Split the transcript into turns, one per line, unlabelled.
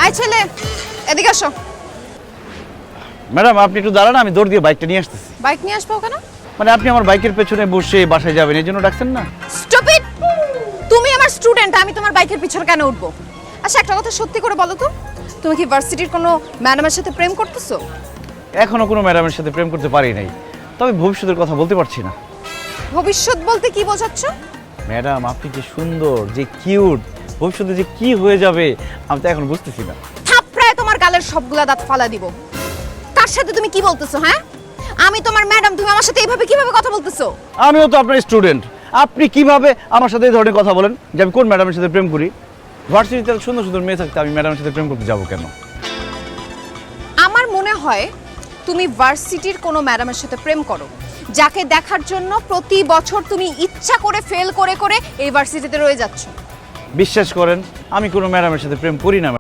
আয় ছেলে, এদিকে আসো।
ম্যাডাম আপনি একটু দাঁড়ান, আমি দৌড় দিয়ে বাইকটা নিয়ে আসতেছি।
বাইক নিয়ে আসবো কেন?
মানে আপনি আমার বাইকের পেছনে বসে বাসায় যাবেন এই জন্য ডাকছেন না?
স্টুপিড! তুমি আমার স্টুডেন্ট, আমি তোমার বাইকের পিছনে কেন উঠবো? আচ্ছা একটা কথা সত্যি করে বলো তো, তুমি কি ভার্সিটির কোনো ম্যাডামের সাথে প্রেম করতেছো?
এখনো কোনো ম্যাডামের সাথে প্রেম করতে পারি নাই, তবে ভবিষ্যতের কথা বলতে পারছি না।
ভবিষ্যৎ বলতে কি বোঝাচ্ছ?
ম্যাডাম আপনি যে সুন্দর, যে কিউট, ভবিষ্যতে যে কি হয়ে যাবে আমি তো এখন বুঝতেছি না।
থাপড়ায় তোমার গালের সবগুলা দাঁত ফালা দিব। তার সাথে তুমি কি বলতেছো? হ্যাঁ, আমি তোমার ম্যাডাম, তুমি আমার সাথে এইভাবে কিভাবে কথা বলতেছো?
আমিও তো আপনার স্টুডেন্ট, আপনি কিভাবে আমার সাথে এই ধরনের কথা বলেন যে আমি কোন ম্যাডামের সাথে প্রেম করি? ভার্সিটিতে সুন্দর সুন্দর মেয়ে থাকতে আমি ম্যাডামের সাথে প্রেম করতে যাবো কেন?
আমার মনে হয় তুমি ভার্সিটির কোনো ম্যাডামের সাথে প্রেম করো, যাকে দেখার জন্য প্রতি বছর তুমি ইচ্ছা করে ফেল করে করে এই ভার্সিটিতে রয়ে যাচ্ছ।
বিশ্বাস করেন আমি কোনো ম্যাডামের সাথে প্রেম করি না।